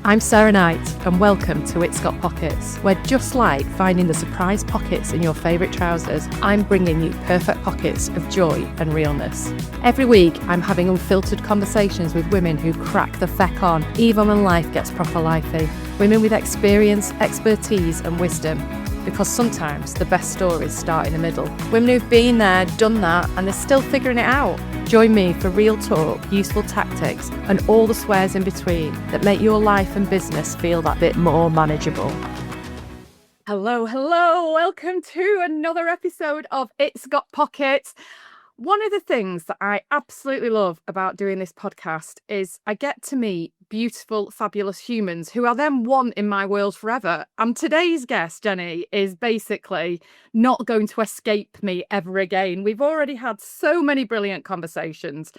I'm Sarah Knight, and welcome to It's Got Pockets, where just like finding the surprise pockets in your favourite trousers, I'm bringing you perfect pockets of joy and realness. Every week, I'm having unfiltered conversations with women who crack the feck on, even when life gets proper lifey. Women with experience, expertise and wisdom. Because sometimes the best stories start in the middle. Women who've been there, done that, and they're still figuring it out. Join me for real talk, useful tactics, and all the swears in between that make your life and business feel that bit more manageable. Hello, welcome to another episode of It's Got Pockets. One of the things that I absolutely love about doing this podcast is I get to meet beautiful, fabulous humans who are then one in my world forever. And today's guest, Jennie, is basically not going to escape me ever again. We've already had so many brilliant conversations.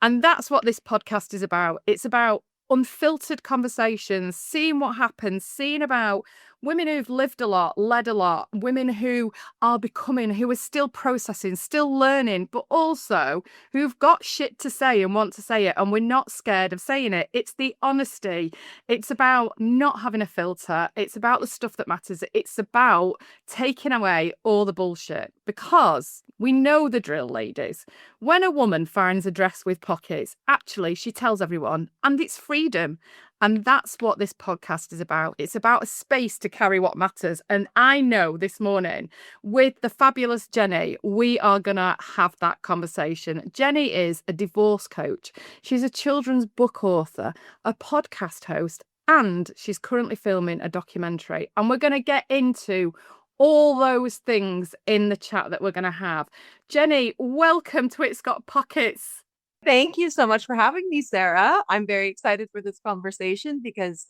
And that's what this podcast is about. It's about unfiltered conversations, seeing what happens, seeing about women who've lived a lot, led a lot, women who are becoming, who are still processing, still learning, but also who've got shit to say and want to say it. And we're not scared of saying it. It's the honesty. It's about not having a filter. It's about the stuff that matters. It's about taking away all the bullshit, because we know the drill, ladies. When a woman finds a dress with pockets, actually, she tells everyone, and it's freedom. And that's what this podcast is about. It's about a space to carry what matters. And I know this morning with the fabulous Jennie, we are going to have that conversation. Jennie is a divorce coach. She's a children's book author, a podcast host, and she's currently filming a documentary. And we're going to get into all those things in the chat that we're going to have. Jennie, welcome to It's Got Pockets. Thank you so much for having me, Sarah. I'm very excited for this conversation because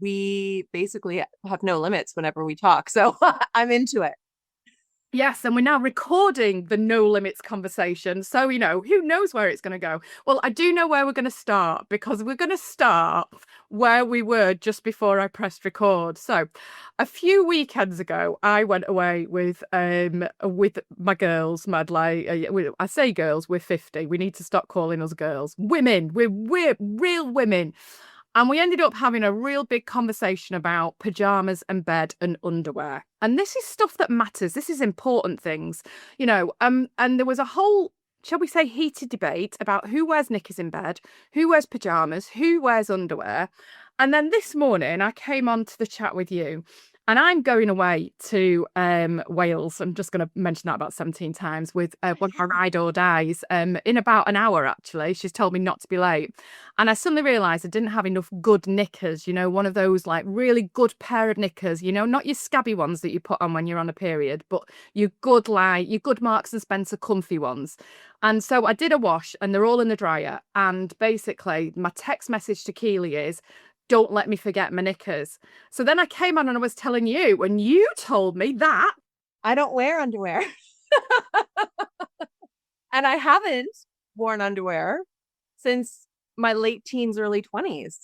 we basically have no limits whenever we talk. So I'm into it. Yes, and we're now recording the no limits conversation. So, you know, who knows where it's going to go? Well, I do know where we're going to start, because we're going to start where we were just before I pressed record. So a few weekends ago, I went away with my girls, I say girls, we're 50. We need to stop calling us girls. Women, we're real women. And we ended up having a real big conversation about pajamas and bed and underwear. And this is stuff that matters. This is important things, you know. And there was a whole, shall we say, heated debate about who wears knickers in bed, who wears pajamas, who wears underwear. And then this morning I came on to the chat with you. And I'm going away to Wales. I'm just going to mention that about 17 times with one of my ride or dies in about an hour, actually. She's told me not to be late. And I suddenly realised I didn't have enough good knickers, you know, one of those like really good pair of knickers, you know, not your scabby ones that you put on when you're on a period, but your good Marks and Spencer comfy ones. And so I did a wash and they're all in the dryer. And basically my text message to Keely is, don't let me forget my knickers. So then I came on and I was telling you, and you told me that I don't wear underwear. And I haven't worn underwear since my late teens, early 20s.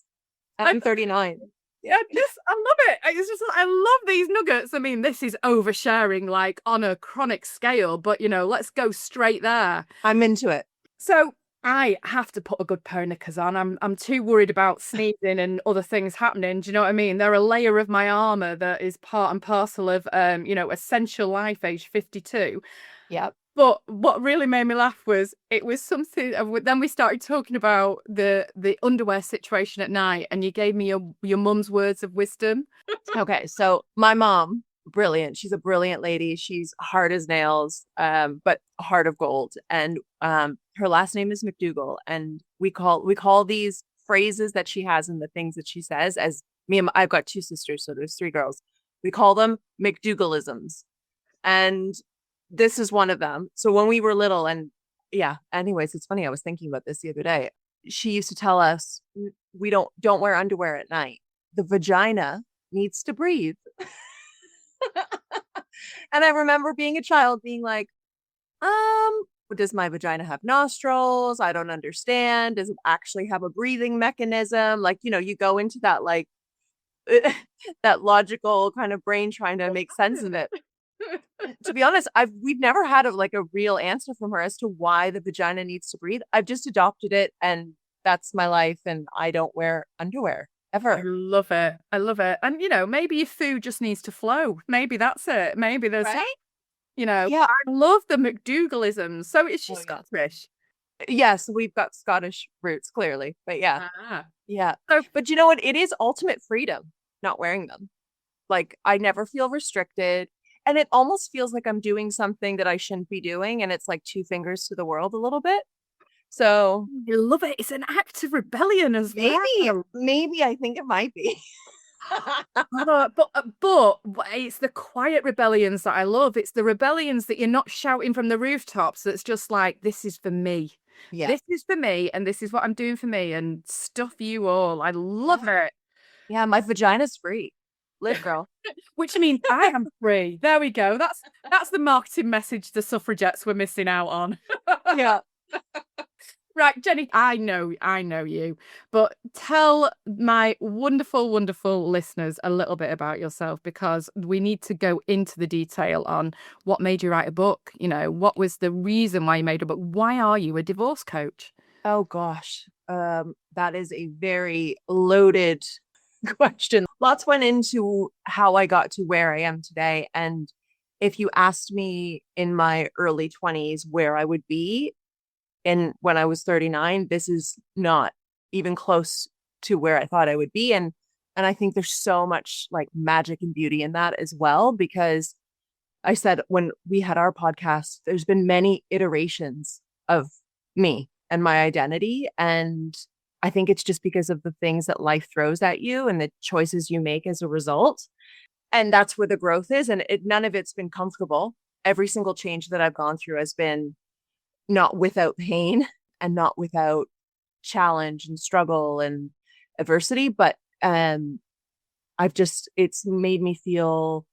I'm 39. Yeah, I love it. It's just, I love these nuggets. I mean, this is oversharing like on a chronic scale, but you know, let's go straight there. I'm into it. So I have to put a good pair of knickers on. I'm too worried about sneezing and other things happening. Do you know what I mean? They're a layer of my armor that is part and parcel of, you know, essential life, age 52. Yeah. But what really made me laugh was it was something. Then we started talking about the underwear situation at night, and you gave me your mum's words of wisdom. Okay, so my mom, brilliant. She's a brilliant lady. She's hard as nails, but heart of gold. And her last name is McDougall, and we call these phrases that she has and the things that she says, as I've got two sisters, so there's three girls. We call them McDougalisms, and this is one of them. So when we were little, and yeah, anyways, it's funny. I was thinking about this the other day. She used to tell us, we don't wear underwear at night. The vagina needs to breathe. And I remember being a child being like, does my vagina have nostrils? I don't understand. Does it actually have a breathing mechanism? Like, you know, you go into that like that logical kind of brain trying to make sense of it. To be honest, we've never had a real answer from her as to why the vagina needs to breathe. I've just adopted it, and that's my life, and I don't wear underwear I ever. love it. I love it. And, maybe your food just needs to flow. Maybe that's it. Maybe there's, Right? I Yeah. love the McDougalisms. So is she Oh yeah. Scottish? Yes, we've got Scottish roots, clearly. But yeah. Ah. Yeah. So, But you know what? It is ultimate freedom not wearing them. Like I never feel restricted. And it almost feels like I'm doing something that I shouldn't be doing. And it's like two fingers to the world a little bit. So I love it. It's an act of rebellion as maybe, well. maybe I think it might be. But it's the quiet rebellions that I love. It's the rebellions that you're not shouting from the rooftops. That's just like, this is for me. Yeah. This is for me, and this is what I'm doing for me, and stuff you all. I love Yeah. it. Yeah. My vagina's free. Live, girl. Which means I am free. There we go. That's the marketing message the suffragettes were missing out on. Yeah. Right, Jennie, I know you, but tell my wonderful, wonderful listeners a little bit about yourself because we need to go into the detail on what made you write a book. What was the reason why you made a book? Why are you a divorce coach? Oh gosh. That is a very loaded question. Lots went into how I got to where I am today. And if you asked me in my early 20s where I would be, and when I was 39, this is not even close to where I thought I would be. And I think there's so much like magic and beauty in that as well, because I said when we had our podcast, there's been many iterations of me and my identity. And I think it's just because of the things that life throws at you and the choices you make as a result. And that's where the growth is. And none of it's been comfortable. Every single change that I've gone through has been not without pain and not without challenge and struggle and adversity, but it's made me feel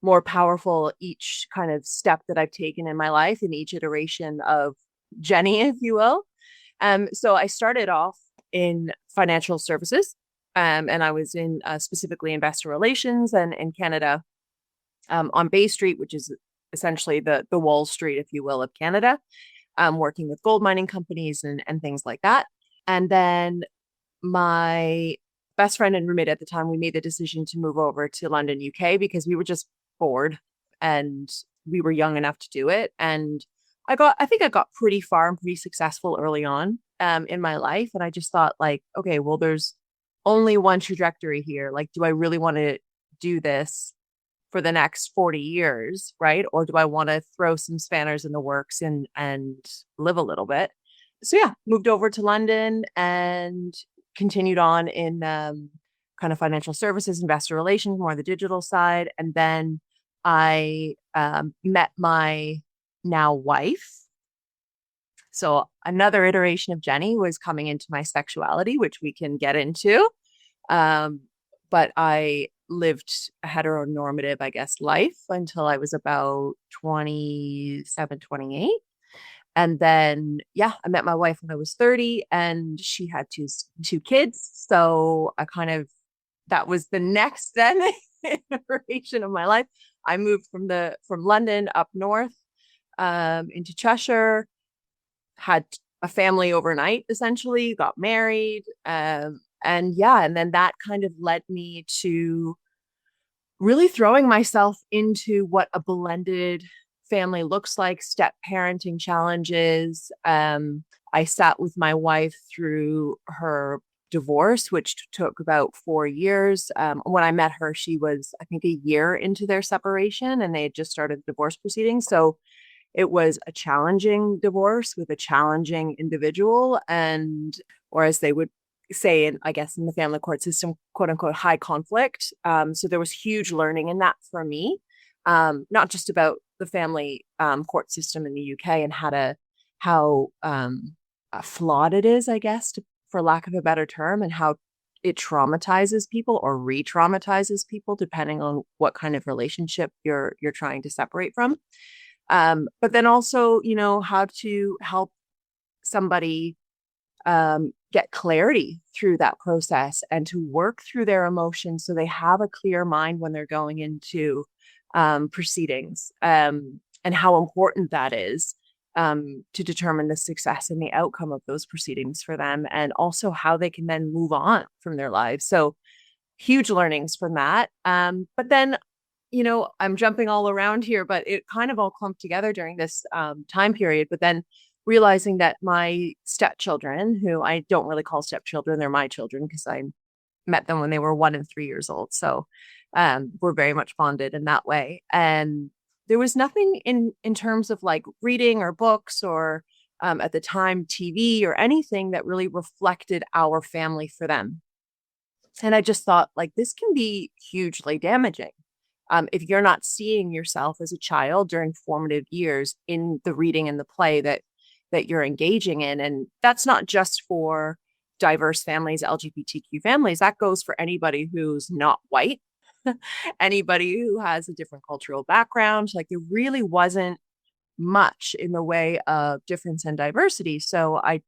more powerful each kind of step that I've taken in my life in each iteration of Jennie, if you will. So I started off in financial services, and I was in specifically investor relations and in Canada, on Bay Street, which is essentially the Wall Street, if you will, of Canada, working with gold mining companies and things like that. And then my best friend and roommate at the time, we made the decision to move over to London, UK, because we were just bored and we were young enough to do it. And I think I got pretty far and pretty successful early on in my life. And I just thought like, okay, well, there's only one trajectory here. Like, do I really want to do this for the next 40 years, right? Or do I want to throw some spanners in the works and live a little bit? So yeah, moved over to London and continued on in kind of financial services, investor relations, more the digital side. And then I met my now wife. So another iteration of Jennie was coming into my sexuality, which we can get into. But I lived a heteronormative, I guess, life until I was about 27, 28. And then, yeah, I met my wife when I was 30 and she had two kids. So that was the next then iteration of my life. I moved from London up north, into Cheshire, had a family overnight, essentially, got married. And yeah, and then that kind of led me to really throwing myself into what a blended family looks like, step parenting challenges. I sat with my wife through her divorce, which took about 4 years. When I met her, she was, I think, a year into their separation and they had just started divorce proceedings. So it was a challenging divorce with a challenging individual. And, or as they would say, I guess, in the family court system, quote unquote, high conflict. So there was huge learning in that for me, not just about the family court system in the UK and how flawed it is, I guess, for lack of a better term, and how it traumatizes people or re-traumatizes people depending on what kind of relationship you're trying to separate from. But then also, how to help somebody get clarity through that process and to work through their emotions so they have a clear mind when they're going into proceedings, and how important that is to determine the success and the outcome of those proceedings for them, and also how they can then move on from their lives. So huge learnings from that. But then, I'm jumping all around here, but it kind of all clumped together during this time period. But then realizing that my stepchildren, who I don't really call stepchildren, they're my children because I met them when they were 1 and 3 years old. So we're very much bonded in that way. And there was nothing in terms of like reading or books or at the time TV or anything that really reflected our family for them. And I just thought like this can be hugely damaging. If you're not seeing yourself as a child during formative years in the reading and the play that you're engaging in. And that's not just for diverse families, LGBTQ families. That goes for anybody who's not white, anybody who has a different cultural background. Like there really wasn't much in the way of difference and diversity. So I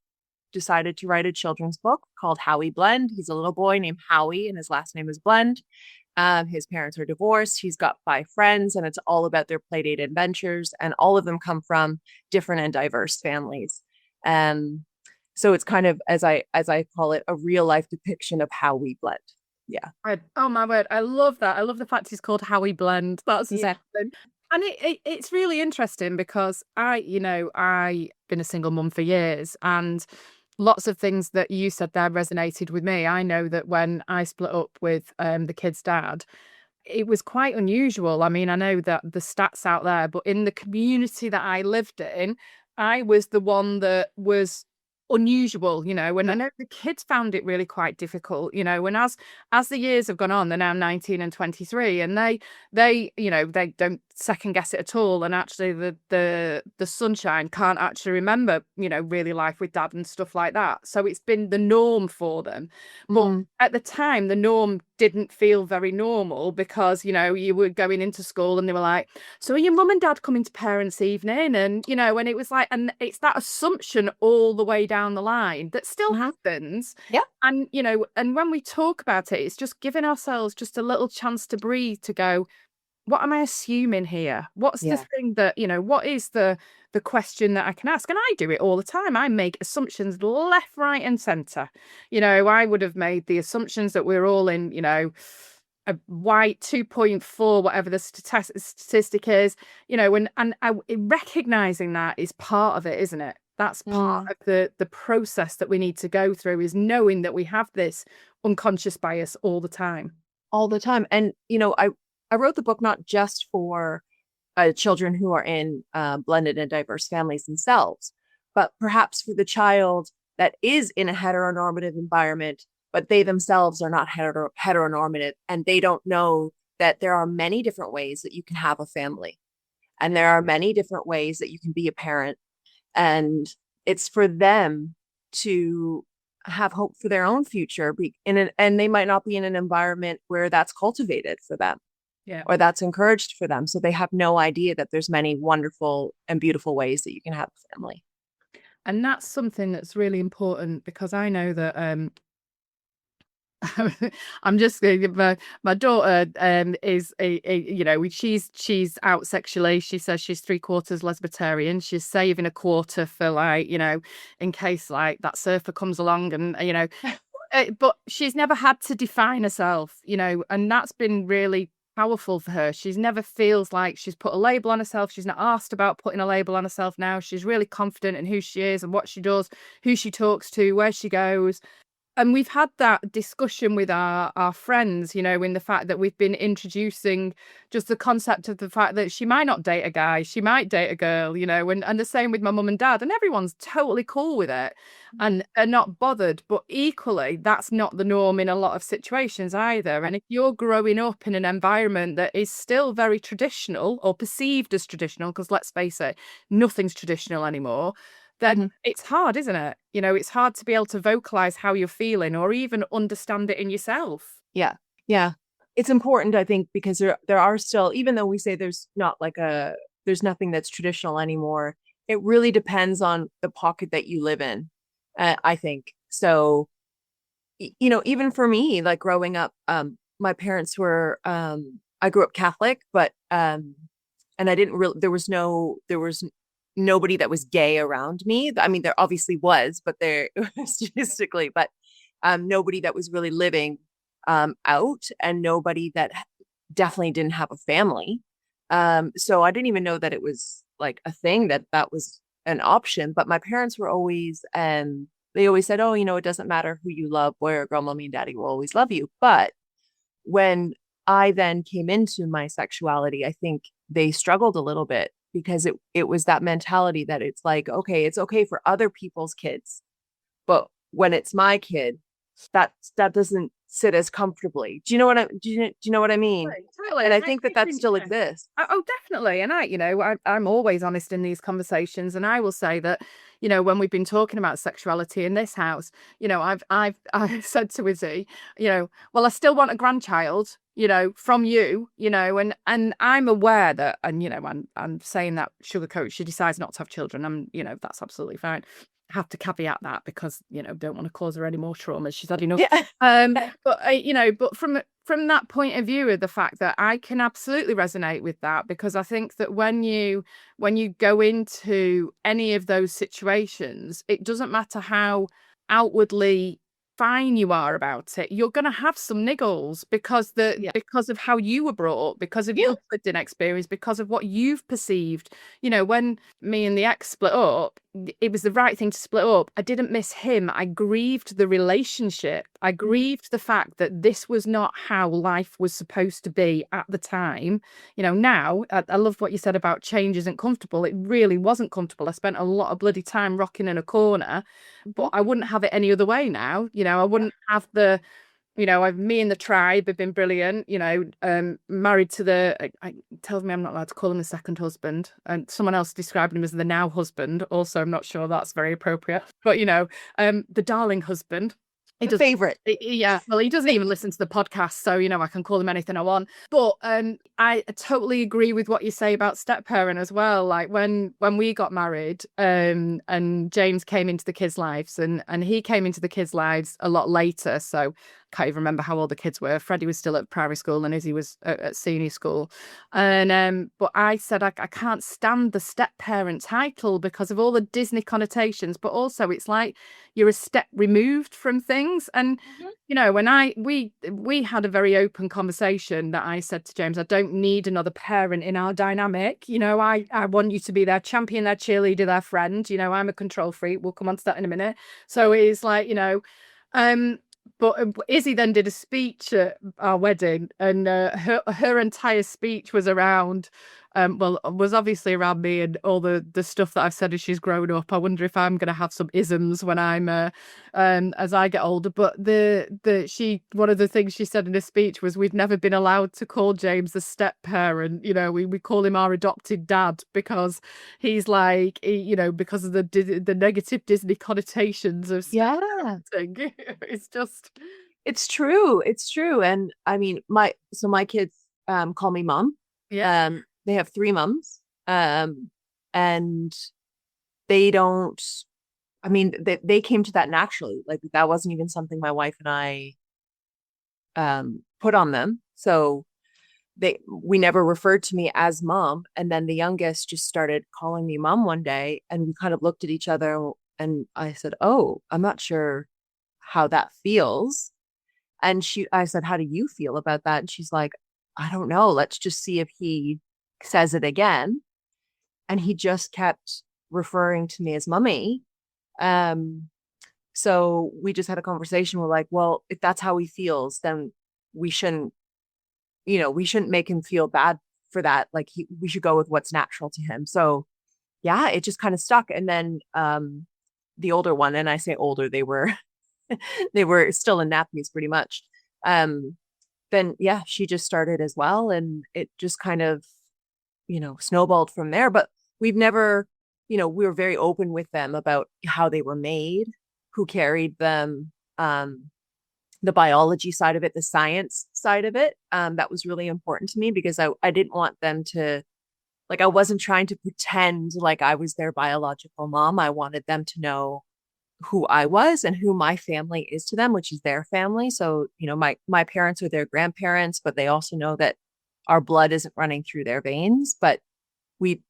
decided to write a children's book called Howie Blend. He's a little boy named Howie, and his last name is Blend. His parents are divorced. He's got 5 friends, and it's all about their playdate adventures. And all of them come from different and diverse families. So it's kind of, as I call it, a real life depiction of how we blend. Yeah. Oh my word, I love that. I love the fact it's called How We Blend. That's something. And it's really interesting because I've been a single mum for years, and lots of things that you said there resonated with me. I know that when I split up with the kid's dad, it was quite unusual. I mean, I know that the stats out there, but in the community that I lived in, I was the one that was unusual, and I know the kids found it really quite difficult, and as the years have gone on, they're now 19 and 23, and they they don't second guess it at all, and actually the sunshine can't actually remember really life with dad and stuff like that. So it's been the norm for them. But at the time, the norm didn't feel very normal because you were going into school and they were like, so are your mum and dad coming to parents' evening? And and it was like, and it's that assumption all the way down the line that still happens. Yeah. And and when we talk about it, it's just giving ourselves just a little chance to breathe, to go, what am I assuming here? What's the thing that, what is the question that I can ask? And I do it all the time. I make assumptions left, right, and center. I would have made the assumptions that we're all in, a white 2.4, whatever the statistic is, and recognizing that is part of it, isn't it? That's part of the process that we need to go through, is knowing that we have this unconscious bias all the time. All the time. And, I wrote the book not just for children who are in blended and diverse families themselves, but perhaps for the child that is in a heteronormative environment, but they themselves are not heteronormative, and they don't know that there are many different ways that you can have a family, and there are many different ways that you can be a parent. And it's for them to have hope for their own future, and they might not be in an environment where that's cultivated for them. Yeah. Or that's encouraged for them. So they have no idea that there's many wonderful and beautiful ways that you can have a family. And that's something that's really important, because I know that I'm just my daughter is she's out sexually. She says she's 3/4 lesbian. She's saving a quarter for, like, in case like that surfer comes along, and but she's never had to define herself, and that's been really powerful for her. She's never feels like she's put a label on herself. She's not asked about putting a label on herself now. She's really confident in who she is and what she does, who she talks to, where she goes. And we've had that discussion with our friends, in the fact that we've been introducing just the concept of the fact that she might not date a guy, she might date a girl, and the same with my mum and dad, and everyone's totally cool with it and are not bothered. But equally, that's not the norm in a lot of situations either. And if you're growing up in an environment that is still very traditional, or perceived as traditional, because let's face it, nothing's traditional anymore, then it's hard, isn't it? It's hard to be able to vocalize how you're feeling, or even understand it in yourself. Yeah. Yeah. It's important, I think, because there are still, even though we say there's nothing that's traditional anymore, it really depends on the pocket that you live in. I think. So, even for me, like growing up, my parents were, I grew up Catholic, but, and I didn't really, there was nobody that was gay around me. I mean, there obviously was, but there statistically, but nobody that was really living out, and nobody that definitely didn't have a family. So I didn't even know that it was like a thing, that was an option. But my parents were always, they always said, oh, it doesn't matter who you love, boy or girl, mommy and daddy will always love you. But when I then came into my sexuality, I think they struggled a little bit because it was that mentality that it's like, okay, it's okay for other people's kids, but when it's my kid, that doesn't sit as comfortably. Do you know what I mean? Totally. And I think that still exists. Oh, definitely. And I'm always honest in these conversations, and I will say that, when we've been talking about sexuality in this house, I've said to Izzy, well, I still want a grandchild, from you, and I'm aware that, and I'm saying that sugarcoat, she decides not to have children. That's absolutely fine. Have to caveat that because don't want to cause her any more trauma. She's had enough. Yeah. But from that point of view of the fact that I can absolutely resonate with that, because I think that when you go into any of those situations, it doesn't matter how outwardly fine you are about it, you're going to have some niggles because because of how you were brought up, because of your lived in experience, because of what you've perceived. When me and the ex split up, it was the right thing to split up. I didn't miss him. I grieved the relationship. I grieved the fact that this was not how life was supposed to be at the time. Now I love what you said about change isn't comfortable. It really wasn't comfortable. I spent a lot of bloody time rocking in a corner, but I wouldn't have it any other way now. I wouldn't have me and the tribe have been brilliant, married to tells me I'm not allowed to call him the second husband, and someone else described him as the now husband. Also, I'm not sure that's very appropriate, but the darling husband. Favorite. Yeah, well, he doesn't even listen to the podcast, so I can call him anything I want. But I totally agree with what you say about step parent as well. Like when we got married, and James came into the kids' lives, and he came into the kids' lives a lot later, so can't even remember how old the kids were. Freddie was still at primary school and Izzy was at senior school. And but I said I can't stand the step parent title because of all the Disney connotations, but also it's like you're a step removed from things. And when we had a very open conversation that I said to James, I don't need another parent in our dynamic. I want you to be their champion, their cheerleader, their friend. I'm a control freak. We'll come on to that in a minute. So it's like, but Izzy then did a speech at our wedding, and her entire speech was around, was obviously around me and all the stuff that I've said as she's grown up. I wonder if I'm going to have some isms when I'm as I get older. But one of the things she said in her speech was, we've never been allowed to call James a step parent. We call him our adopted dad because he's like, because of the negative Disney connotations of it's just, it's true. And I mean, my kids call me mom. They have 3 moms, and they don't, I mean, they came to that naturally. Like that wasn't even something my wife and I put on them. So we never referred to me as mom. And then the youngest just started calling me mom one day, and we kind of looked at each other, and I said, oh, I'm not sure how that feels. And I said, how do you feel about that? And she's like, I don't know. Let's just see if he says it again. And he just kept referring to me as mummy. So we just had a conversation. We're like, well, if that's how he feels, then we shouldn't make him feel bad for that. Like we should go with what's natural to him. So yeah, it just kind of stuck. And then the older one, and I say older, they were they were still in nappies pretty much. Then yeah, she just started as well, and it just kind of snowballed from there. But we've never, we were very open with them about how they were made, who carried them, the biology side of it, the science side of it. That was really important to me because I didn't want them to, like, I wasn't trying to pretend like I was their biological mom. I wanted them to know who I was and who my family is to them, which is their family. So, my parents are their grandparents, but they also know that our blood isn't running through their veins. But we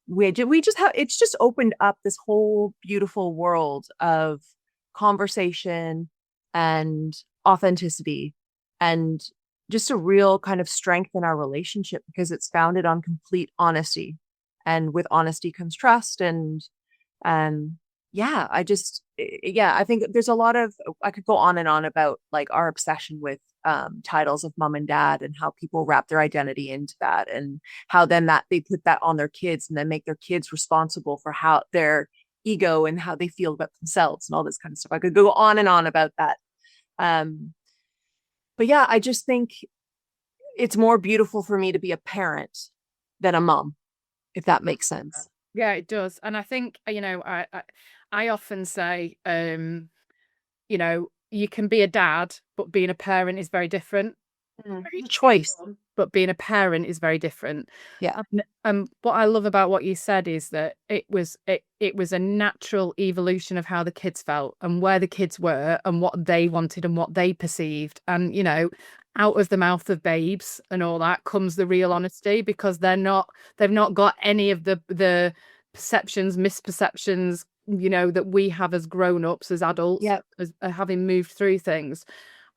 just have, it's just opened up this whole beautiful world of conversation and authenticity. and just a real kind of strength in our relationship because it's founded on complete honesty. And with honesty comes trust. And yeah, I think there's a lot of, I could go on and on about like our obsession with titles of mom and dad and how people wrap their identity into that, and how then that they put that on their kids and then make their kids responsible for how their ego and how they feel about themselves and all this kind of stuff. I could go on and on about that. But yeah, I just think it's more beautiful for me to be a parent than a mom, if that makes sense. Yeah, it does. And I think, I often say, you can be a dad, but being a parent is very different. Choice. But being a parent is very different. Yeah. What I love about what you said is that it was a natural evolution of how the kids felt and where the kids were and what they wanted and what they perceived. And, out of the mouth of babes and all that comes the real honesty, because they've not got any of the perceptions, misperceptions, that we have as grown-ups, as adults, as having moved through things.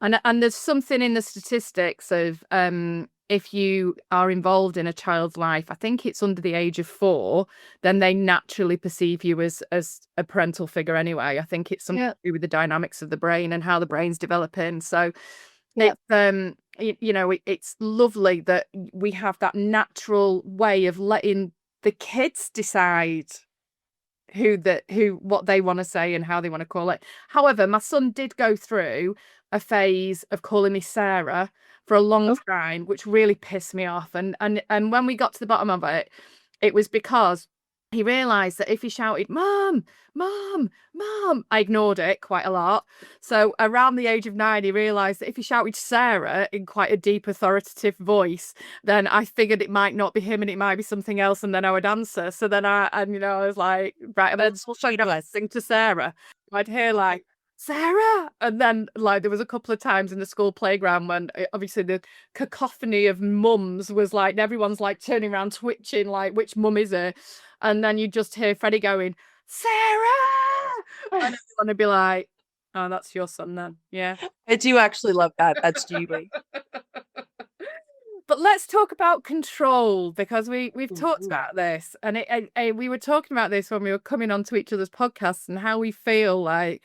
And there's something in the statistics of if you are involved in a child's life, I think it's under the age of 4, then they naturally perceive you as a parental figure anyway. I think it's something to do with the dynamics of the brain and how the brain's developing. So it's lovely that we have that natural way of letting the kids decide what they want to say and how they want to call it. However, my son did go through a phase of calling me Sarah for a long time, which really pissed me off. And when we got to the bottom of it, it was because he realized that if he shouted, "Mom, Mom, Mom," I ignored it quite a lot. So around the age of 9, he realized that if he shouted Sarah in quite a deep, authoritative voice, then I figured it might not be him and it might be something else, and then I would answer. So then I was like, right, and then we'll show you how to sing to Sarah. I'd hear like, "Sarah," and then like there was a couple of times in the school playground when obviously the cacophony of mums was like everyone's like turning around twitching like which mum is it, and then you just hear Freddie going, "Sarah," and everyone would be like, "Oh, that's your son then." Yeah, I do actually love that. That's Julie. But let's talk about control, because we've talked about this, and we were talking about this when we were coming onto each other's podcasts and how we feel like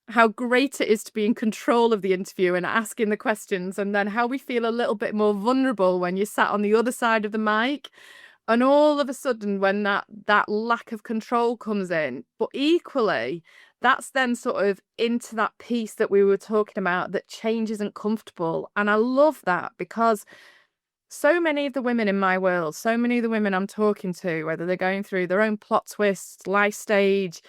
how great it is to be in control of the interview and asking the questions, and then how we feel a little bit more vulnerable when you're sat on the other side of the mic. And all of a sudden, when that lack of control comes in, but equally, that's then sort of into that piece that we were talking about, that change isn't comfortable. And I love that, because so many of the women in my world, so many of the women I'm talking to, whether they're going through their own plot twists, life stage,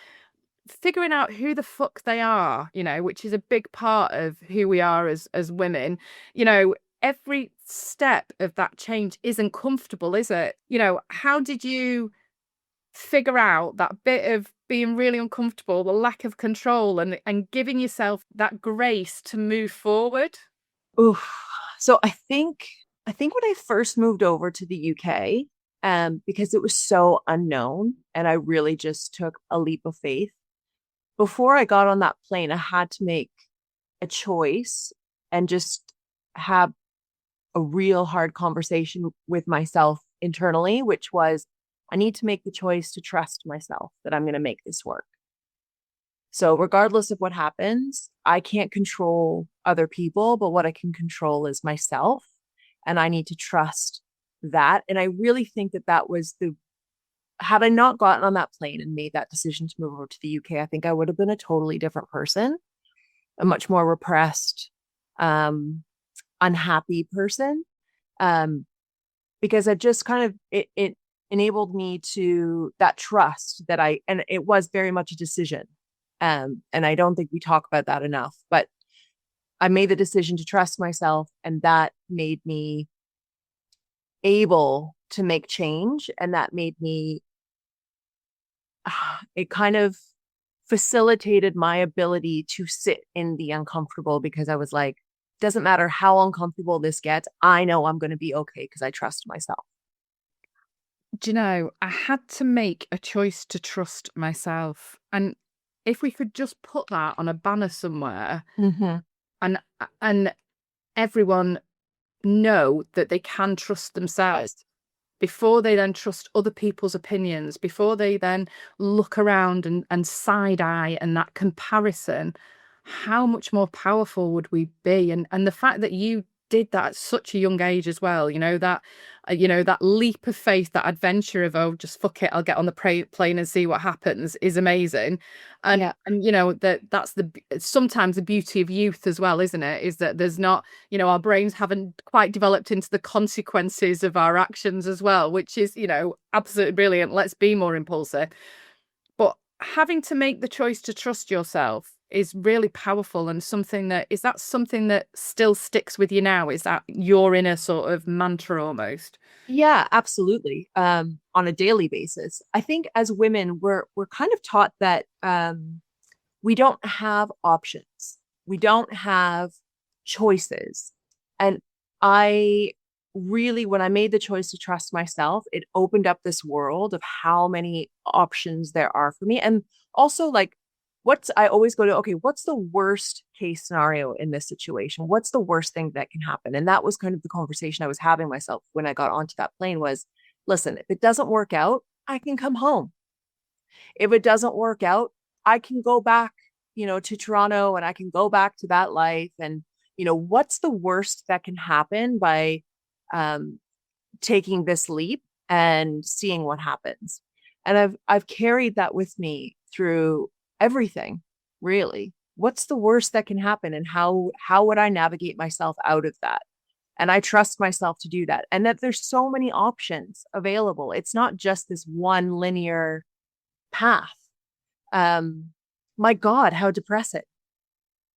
figuring out who the fuck they are, which is a big part of who we are as women, every step of that change isn't comfortable, is it? How did you figure out that bit of being really uncomfortable, the lack of control, and giving yourself that grace to move forward? Oof. So I think when I first moved over to the UK, because it was so unknown and I really just took a leap of faith. Before I got on that plane, I had to make a choice and just have a real hard conversation with myself internally, which was, I need to make the choice to trust myself that I'm going to make this work. So regardless of what happens, I can't control other people, but what I can control is myself. And I need to trust that. And I really think that was had I not gotten on that plane and made that decision to move over to the UK, I think I would have been a totally different person, a much more repressed, unhappy person. Because it just kind of, it enabled me to that trust that and it was very much a decision. And I don't think we talk about that enough, but I made the decision to trust myself, and that made me able to make change. And that made me, it kind of facilitated my ability to sit in the uncomfortable, because I was like, doesn't matter how uncomfortable this gets, I know I'm going to be okay because I trust myself. Do you know, I had to make a choice to trust myself. And if we could just put that on a banner somewhere, and everyone know that they can trust themselves before they then trust other people's opinions, before they then look around and side eye and that comparison, how much more powerful would we be? And the fact that you did that at such a young age as well, that leap of faith, that adventure of, oh, just fuck it, I'll get on the plane and see what happens, is amazing. And Yeah. and that's sometimes the beauty of youth as well, isn't it? Is that there's not, our brains haven't quite developed into the consequences of our actions as well, which is, absolutely brilliant. Let's be more impulsive. But having to make the choice to trust yourself is really powerful, and something that still sticks with you now? Is that your inner sort of mantra almost? Yeah, absolutely. On a daily basis. I think as women, we're kind of taught that we don't have options. We don't have choices. And I really, when I made the choice to trust myself, it opened up this world of how many options there are for me. And also, like, I always go to, okay, what's the worst case scenario in this situation? What's the worst thing that can happen? And that was kind of the conversation I was having myself when I got onto that plane was, listen, if it doesn't work out, I can come home. If it doesn't work out, I can go back, to Toronto, and I can go back to that life. And, what's the worst that can happen by um, taking this leap and seeing what happens? And I've carried that with me through everything, really. What's the worst that can happen, and how would I navigate myself out of that? And I trust myself to do that. And that there's so many options available. It's not just this one linear path. Um, my God, how depressing,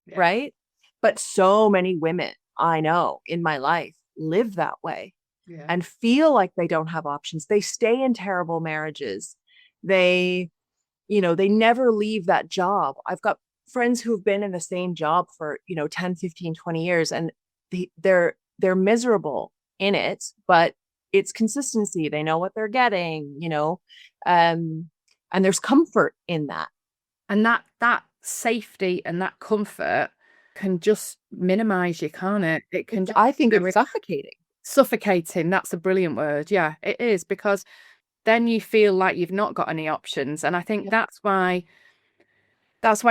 Yeah. right? But so many women I know in my life live that way Yeah. and feel like they don't have options. They stay in terrible marriages. They, they never leave that job. I've got friends who've been in the same job for, 10, 15, 20 years, and they're miserable in it, but it's consistency. They know what they're getting, and there's comfort in that. And that safety and that comfort can just minimize you, can't it? It can just, I think it's suffocating. suffocating. That's a brilliant word. Yeah, it is, because then you feel like you've not got any options. And I think that's why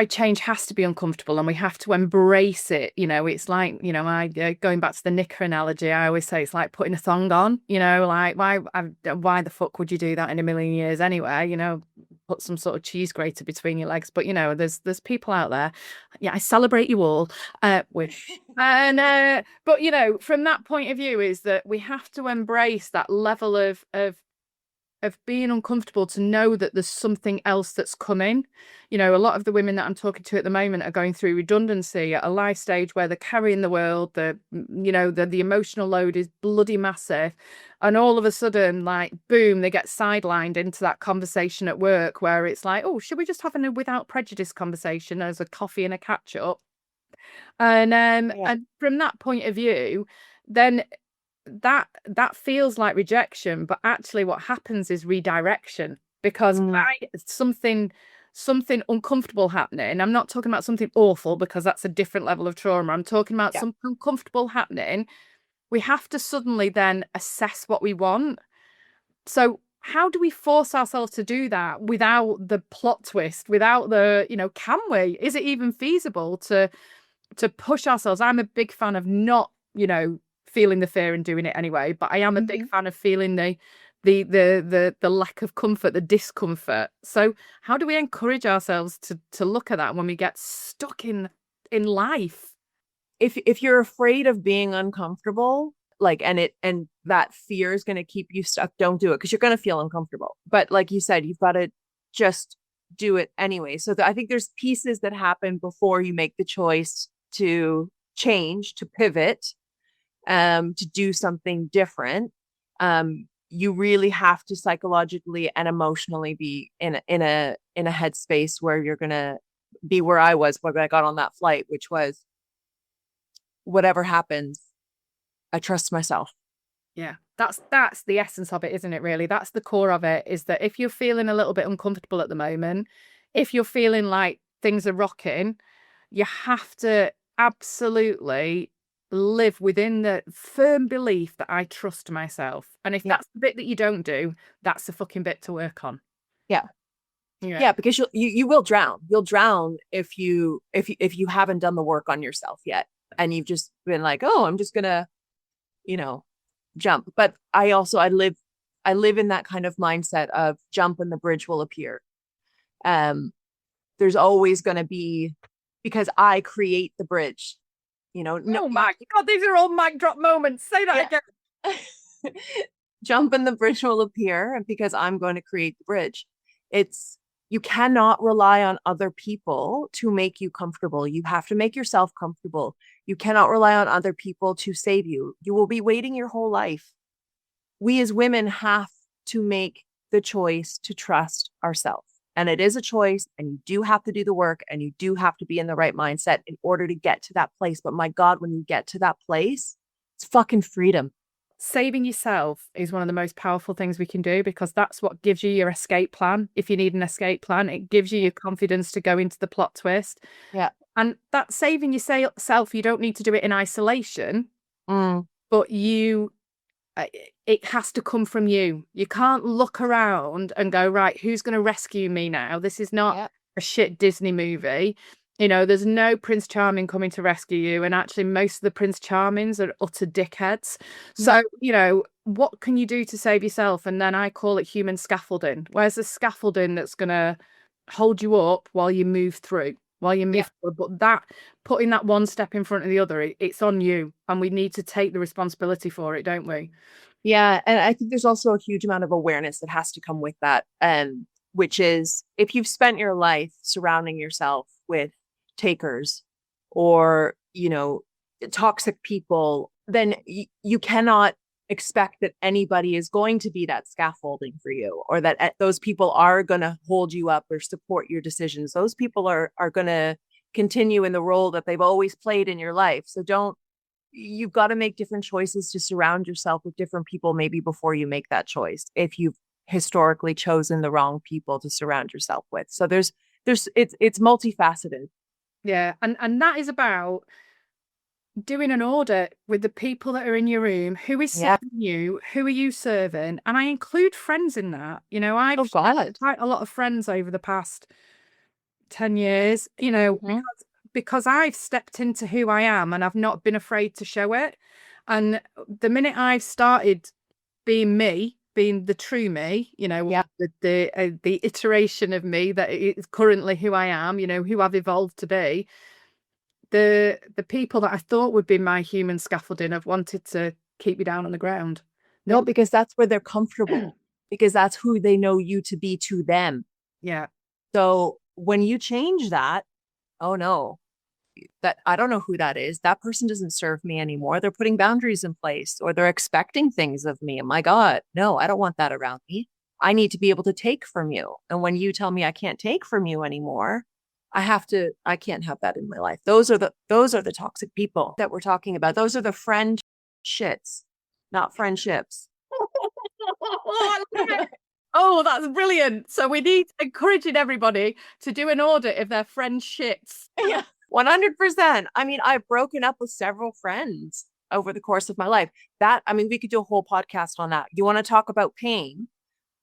change has to be uncomfortable, and we have to embrace it. It's like, I going back to the knicker analogy, I always say it's like putting a thong on. Like, why the fuck would you do that in a million years anyway? Put some sort of cheese grater between your legs. But there's people out there. Yeah, I celebrate you all. But from that point of view, is that we have to embrace that level of being uncomfortable, to know that there's something else that's coming. A lot of the women that I'm talking to at the moment are going through redundancy at a life stage where they're carrying the world, the emotional load is bloody massive. And all of a sudden, like, boom, they get sidelined into that conversation at work where it's like, oh, should we just have a without prejudice conversation as a coffee and a catch up? And from that point of view, then that feels like rejection, but actually what happens is redirection, because something uncomfortable happening. I'm not talking about something awful, because that's a different level of trauma. I'm talking about something uncomfortable happening. We have to suddenly then assess what we want. So how do we force ourselves to do that without the plot twist, without the, can we? Is it even feasible to push ourselves? I'm a big fan of not, feeling the fear and doing it anyway, but I am a big fan of feeling the lack of comfort, the discomfort. So how do we encourage ourselves to look at that when we get stuck in life? If you're afraid of being uncomfortable, like, and that fear is going to keep you stuck, don't do it, because you're going to feel uncomfortable. But like you said, you've got to just do it anyway. So I think there's pieces that happen before you make the choice to change, to pivot, to do something different. You really have to psychologically and emotionally be in a headspace where you're gonna be where I was when I got on that flight, which was, whatever happens, I trust myself. Yeah, that's the essence of it, isn't it, really? That's the core of it, is that if you're feeling a little bit uncomfortable at the moment, if you're feeling like things are rocking, you have to absolutely live within the firm belief that I trust myself. And if Yeah. that's the bit that you don't do, that's the fucking bit to work on. Yeah. Yeah. Yeah, because you will drown. You'll drown if you haven't done the work on yourself yet. And you've just been like, oh, I'm just gonna, you know, jump. But I live in that kind of mindset of jump and the bridge will appear. Um, there's always gonna be, because I create the bridge, no, Oh my God, these are all mic drop moments. Say that yeah. again. Jump and the bridge will appear, and because I'm going to create the bridge. It's You cannot rely on other people to make you comfortable. You have to make yourself comfortable. You cannot rely on other people to save you. You will be waiting your whole life. We as women have to make the choice to trust ourselves. And it is a choice, and you do have to do the work, and you do have to be in the right mindset in order to get to that place. But my God, when you get to that place, it's fucking freedom. Saving yourself is one of the most powerful things we can do, because that's what gives you your escape plan. If you need an escape plan, it gives you your confidence to go into the plot twist. Yeah. And that saving yourself, you don't need to do it in isolation, Mm. but it has to come from you. You can't look around and go, right, who's going to rescue me now? This is not a shit Disney movie. There's no Prince Charming coming to rescue you. And actually, most of the Prince Charmings are utter dickheads. So, what can you do to save yourself? And then I call it human scaffolding. Where's the scaffolding that's going to hold you up while you move through? Forward. But that, putting that one step in front of the other, it's on you. And we need to take the responsibility for it, don't we? Yeah. And I think there's also a huge amount of awareness that has to come with that. Which is, if you've spent your life surrounding yourself with takers or, toxic people, then you cannot expect that anybody is going to be that scaffolding for you, or that those people are going to hold you up or support your decisions. Those people are going to continue in the role that they've always played in your life. So you've got to make different choices to surround yourself with different people, maybe before you make that choice, if you've historically chosen the wrong people to surround yourself with. So it's multifaceted. Yeah. And that is about doing an audit with the people that are in your room. Who is serving you? Who are you serving? And I include friends in that. I've had quite a lot of friends over the past 10 years, because I've stepped into who I am and I've not been afraid to show it. And the minute I've started being me, being the true me, the iteration of me that is currently who I am, who I've evolved to be, the people that I thought would be my human scaffolding have wanted to keep me down on the ground. No, because that's where they're comfortable, because that's who they know you to be to them. Yeah. So when you change that, oh no, that I don't know who that is. That person doesn't serve me anymore. They're putting boundaries in place, or they're expecting things of me. Oh my God, no, I don't want that around me. I need to be able to take from you. And when you tell me I can't take from you anymore, I can't have that in my life. Those are the toxic people that we're talking about. Those are the friend shits, not friendships. Oh, that's brilliant. So we need encouraging everybody to do an audit of their friendships. Yeah, 100%. I mean, I've broken up with several friends over the course of my life. We could do a whole podcast on that. You want to talk about pain?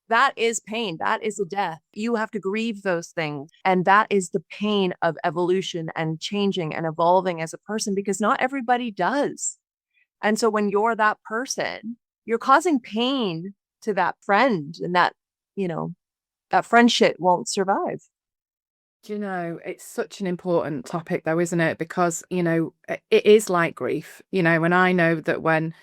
That is pain. That is a death. You have to grieve those things. And that is the pain of evolution and changing and evolving as a person, because not everybody does. And so when you're that person, you're causing pain to that friend, and that friendship won't survive. It's such an important topic though, isn't it? Because, it is like grief, and I know that when,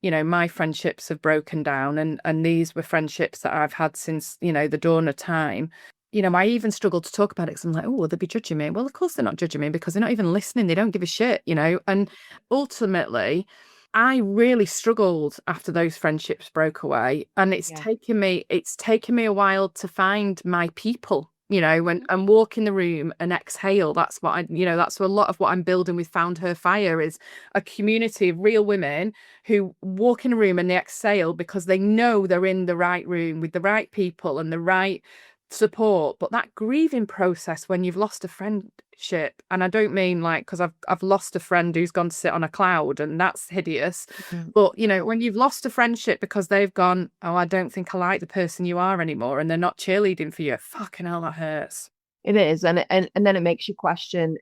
my friendships have broken down, and these were friendships that I've had since, the dawn of time. I even struggle to talk about it because I'm like, oh, will they be judging me? Well, of course they're not judging me, because they're not even listening. They don't give a shit, and ultimately I really struggled after those friendships broke away. And it's taken me a while to find my people, and walk in the room and exhale. That's what that's a lot of what I'm building with Found Her Fire, is a community of real women who walk in a room and they exhale because they know they're in the right room with the right people and the right support, but that grieving process when you've lost a friendship, and I don't mean like, because I've lost a friend who's gone to sit on a cloud and that's hideous, but you know, when you've lost a friendship because they've gone, oh, I don't think I like the person you are anymore, and they're not cheerleading for you, fucking hell, that hurts. It is. And then it makes you question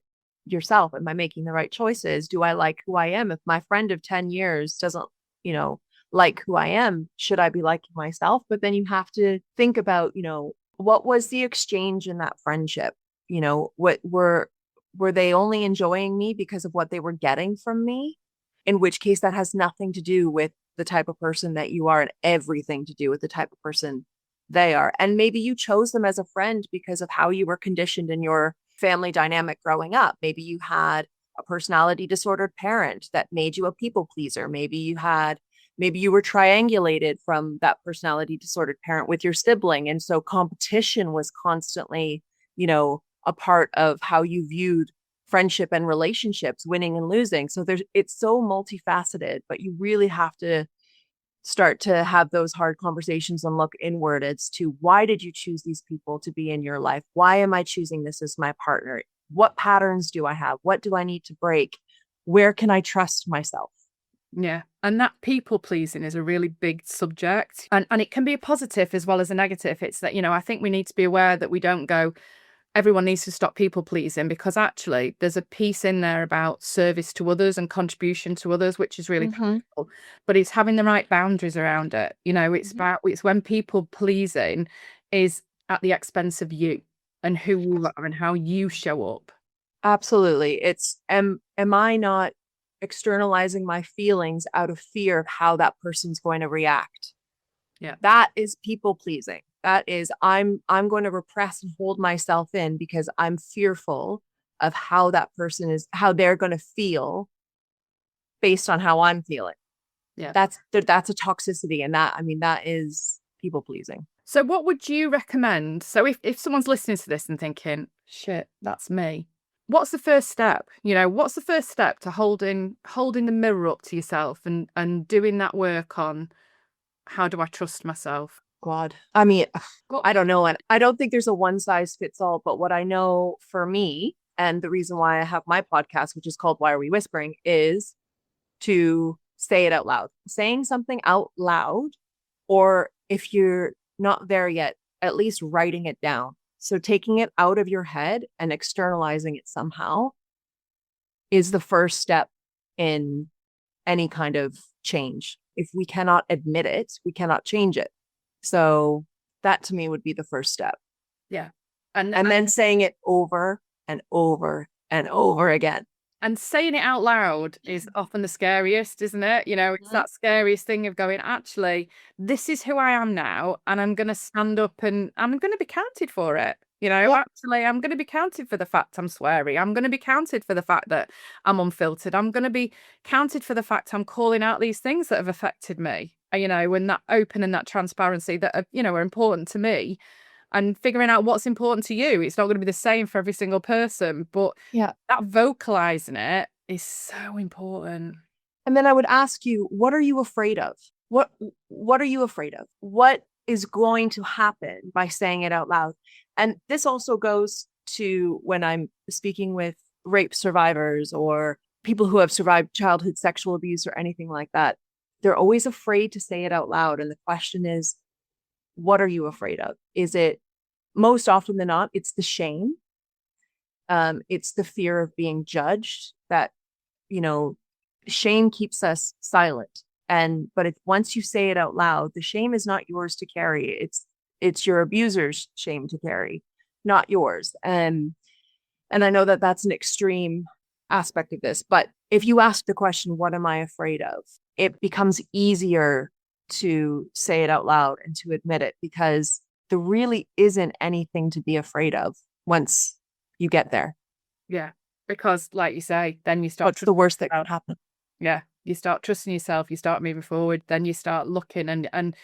yourself. Am I making the right choices? Do I like who I am? If my friend of 10 years doesn't, you know, like who I am, should I be liking myself? But then you have to think about, you know, what was the exchange in that friendship? You know, what were they only enjoying me because of what they were getting from me? In which case that has nothing to do with the type of person that you are and everything to do with the type of person they are. And maybe you chose them as a friend because of how you were conditioned in your family dynamic growing up. Maybe you had a personality disordered parent that made you a people pleaser. Maybe you were triangulated from that personality disordered parent with your sibling. And so competition was constantly, you know, a part of how you viewed friendship and relationships, winning and losing. So it's so multifaceted, but you really have to start to have those hard conversations and look inward as to, why did you choose these people to be in your life? Why am I choosing this as my partner? What patterns do I have? What do I need to break? Where can I trust myself? Yeah. And that people pleasing is a really big subject. And it can be a positive as well as a negative. It's that, you know, I think we need to be aware that we don't go, everyone needs to stop people pleasing, because actually there's a piece in there about service to others and contribution to others, which is really powerful. But it's having the right boundaries around it. You know, it's about, it's when people pleasing is at the expense of you and who you are and how you show up. Absolutely. It's am I not externalizing my feelings out of fear of how that person's going to react? Yeah. That is people pleasing. That is, I'm going to repress and hold myself in because I'm fearful of how that person is, how they're going to feel based on how I'm feeling. Yeah. That's a toxicity. And that, I mean, that is people pleasing. So what would you recommend? So if someone's listening to this and thinking, shit, that's me, what's the first step? You know, what's the first step to holding the mirror up to yourself and doing that work on, how do I trust myself? God, I mean, I don't know. And I don't think there's a one size fits all, but what I know for me, and the reason why I have my podcast, which is called Why Are We Whispering, is to say it out loud. Saying something out loud, or if you're not there yet, at least writing it down. So taking it out of your head and externalizing it somehow is the first step in any kind of change. If we cannot admit it, we cannot change it. So that to me would be the first step. Yeah. And then saying it over and over and over again. And saying it out loud is often the scariest, isn't it? You know, it's that scariest thing of going, actually, this is who I am now, and I'm going to stand up and I'm going to be counted for it. You know, actually, I'm going to be counted for the fact I'm sweary. I'm going to be counted for the fact that I'm unfiltered. I'm going to be counted for the fact I'm calling out these things that have affected me, you know, and that open and that transparency that, are, you know, are important to me, and figuring out what's important to you. It's not going to be the same for every single person, but that vocalizing it is so important. And then I would ask you, what are you afraid of? What are you afraid of? What is going to happen by saying it out loud? And this also goes to when I'm speaking with rape survivors or people who have survived childhood sexual abuse or anything like that. They're always afraid to say it out loud. And the question is, what are you afraid of? Is it, most often than not, it's the shame. It's the fear of being judged, that, you know, shame keeps us silent. But if once you say it out loud, the shame is not yours to carry. It's your abuser's shame to carry, not yours. And I know that that's an extreme aspect of this, but if you ask the question, what am I afraid of? It becomes easier to say it out loud and to admit it, because there really isn't anything to be afraid of once you get there. Yeah, because like you say, then you start. What's the worst that could happen? Yeah, you start trusting yourself. You start moving forward. Then you start looking, and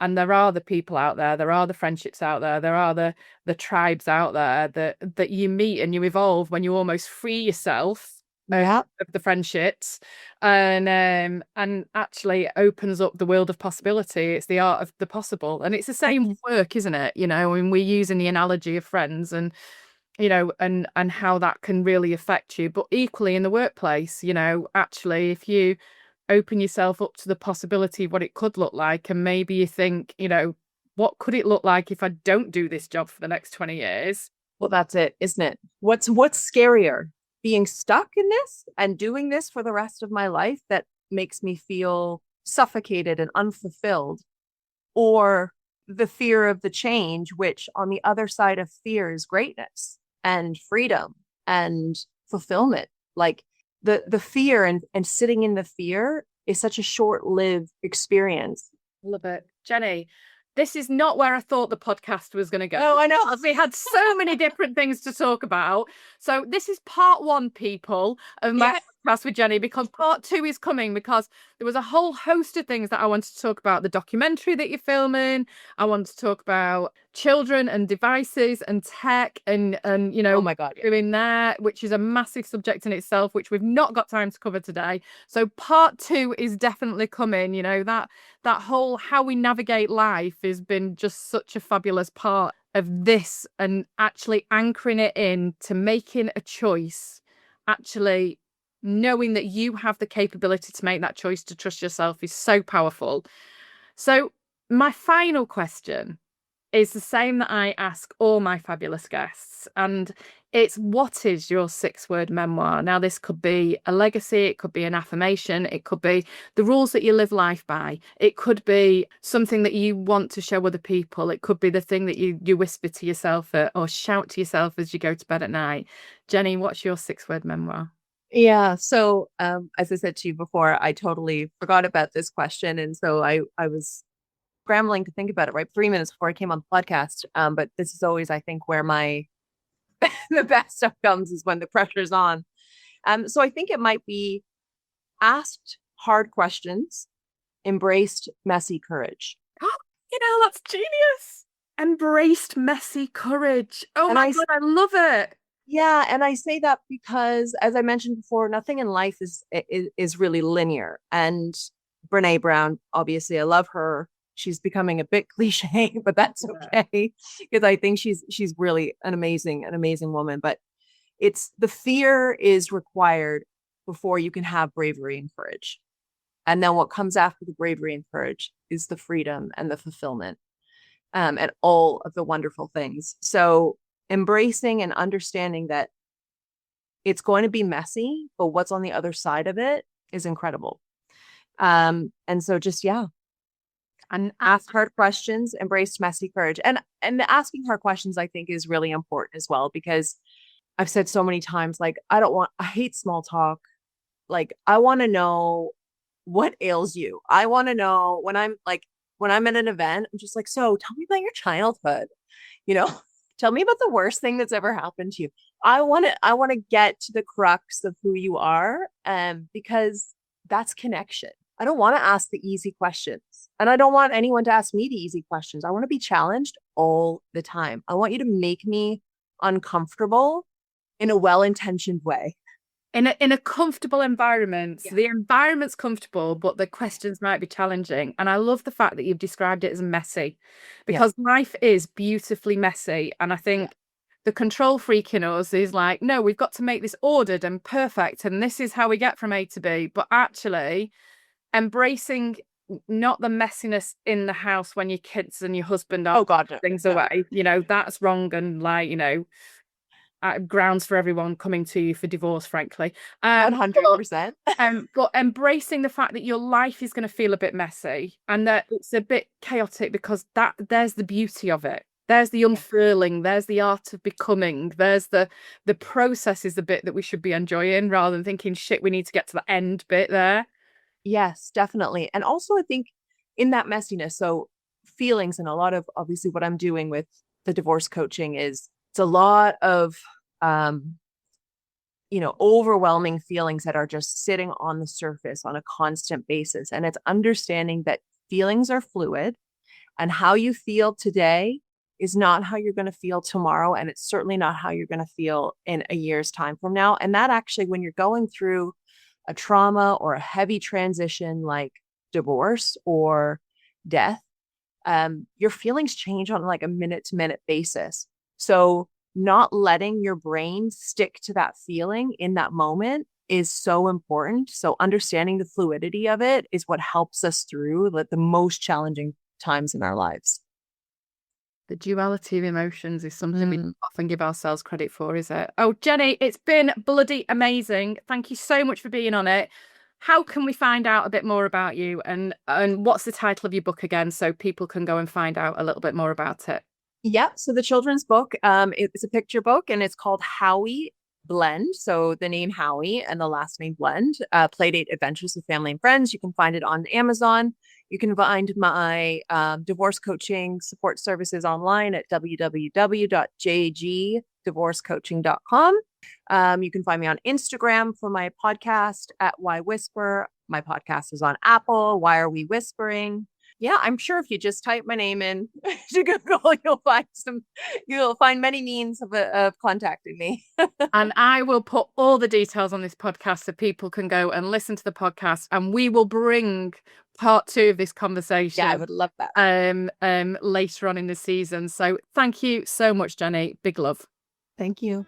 there are the people out there. There are the friendships out there. There are the tribes out there that you meet and you evolve when you almost free yourself Yeah. of the Friendshits, and actually it opens up the world of possibility. It's the art of the possible, and it's the same work, isn't it? When we're using the analogy of friends, and and how that can really affect you. But equally in the workplace, actually, if you open yourself up to the possibility of what it could look like, and maybe you think, what could it look like if I don't do this job for the next 20 years? Well, that's it, isn't it? What's scarier? Being stuck in this and doing this for the rest of my life that makes me feel suffocated and unfulfilled, or the fear of the change, which on the other side of fear is greatness and freedom and fulfillment. Like the fear and sitting in the fear is such a short-lived experience. Love it. Jennie, this is not where I thought the podcast was going to go. Oh, I know. We had so many different things to talk about. So this is part one, people, of my podcast with Jennie, because part two is coming, because there was a whole host of things that I wanted to talk about. The documentary that you're filming. I want to talk about children and devices and tech and Oh my God, doing that, which is a massive subject in itself, which we've not got time to cover today. So part two is definitely coming. That whole how we navigate life has been just such a fabulous part of this, and actually anchoring it in to making a choice, actually knowing that you have the capability to make that choice, to trust yourself, is so powerful. So my final question is the same that I ask all my fabulous guests, and it's, what is your 6-word memoir? Now, this could be a legacy, it could be an affirmation, it could be the rules that you live life by, it could be something that you want to show other people, it could be the thing that you whisper to yourself or shout to yourself as you go to bed at night. Jennie, what's your 6-word memoir? Yeah. So, as I said to you before, I totally forgot about this question. And so I was scrambling to think about it right 3 minutes before I came on the podcast. But this is always, I think, where the best stuff comes, is when the pressure's on. So I think it might be asked hard questions, embraced messy courage. That's genius. Embraced messy courage. Oh my God, I love it. Yeah, and I say that because, as I mentioned before, nothing in life is really linear. And Brene Brown, obviously, I love her. She's becoming a bit cliche, but that's okay, because I think she's really an amazing woman. But it's the fear is required before you can have bravery and courage. And then what comes after the bravery and courage is the freedom and the fulfillment, and all of the wonderful things. So embracing and understanding that it's going to be messy, but what's on the other side of it is incredible. And so just, and ask hard questions, embrace messy courage. And asking hard questions, I think, is really important as well, because I've said so many times, like, I hate small talk. Like, I want to know what ails you. I want to know when I'm at an event, I'm just like, so tell me about your childhood, tell me about the worst thing that's ever happened to you. I want to get to the crux of who you are, because that's connection. I don't want to ask the easy questions, and I don't want anyone to ask me the easy questions. I want to be challenged all the time. I want you to make me uncomfortable in a well-intentioned way. In a comfortable environment. So the environment's comfortable, but the questions might be challenging. And I love the fact that you've described it as messy, because life is beautifully messy. And I think the control freak in us is like, no, we've got to make this ordered and perfect, and this is how we get from A to B. But actually embracing not the messiness in the house when your kids and your husband are things away, that's wrong, and grounds for everyone coming to you for divorce, frankly. 100%. But embracing the fact that your life is going to feel a bit messy and that it's a bit chaotic, because there's the beauty of it. There's the unfurling, there's the art of becoming, there's the process is the bit that we should be enjoying, rather than thinking, shit, we need to get to the end bit there. Yes, definitely. And also, I think in that messiness, so feelings, and a lot of, obviously, what I'm doing with the divorce coaching is, it's a lot of, overwhelming feelings that are just sitting on the surface on a constant basis. And it's understanding that feelings are fluid, and how you feel today is not how you're going to feel tomorrow. And it's certainly not how you're going to feel in a year's time from now. And that actually, when you're going through a trauma or a heavy transition like divorce or death, your feelings change on like a minute to minute basis. So not letting your brain stick to that feeling in that moment is so important. So understanding the fluidity of it is what helps us through like the most challenging times in our lives. The duality of emotions is something we often give ourselves credit for, is it? Oh, Jennie, it's been bloody amazing. Thank you so much for being on it. How can we find out a bit more about you, and what's the title of your book again, so people can go and find out a little bit more about it? Yep. So the children's book, it's a picture book, and it's called Howie Blend. So the name Howie and the last name Blend, Playdate Adventures with Family and Friends. You can find it on Amazon. You can find my divorce coaching support services online at www.jgdivorcecoaching.com. You can find me on Instagram for my podcast at Why Whisper. My podcast is on Apple. Why Are We Whispering? Yeah, I'm sure if you just type my name in to Google, you'll find many means of contacting me. And I will put all the details on this podcast so people can go and listen to the podcast, and we will bring part 2 of this conversation. Yeah, I would love that. Later on in the season. So thank you so much, Jennie. Big love. Thank you.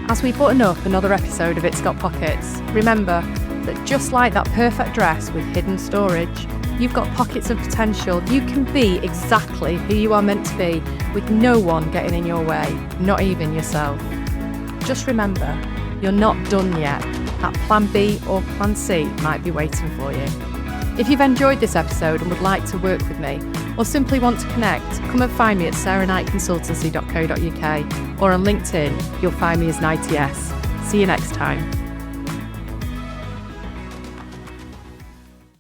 As we button up another episode of It's Got Pockets, remember that just like that perfect dress with hidden storage, you've got pockets of potential. You can be exactly who you are meant to be with no one getting in your way, not even yourself. Just remember, you're not done yet. That plan B or plan C might be waiting for you. If you've enjoyed this episode and would like to work with me, or simply want to connect, come and find me at sarahknightconsultancy.co.uk, or on LinkedIn, you'll find me as Knighty S. See you next time.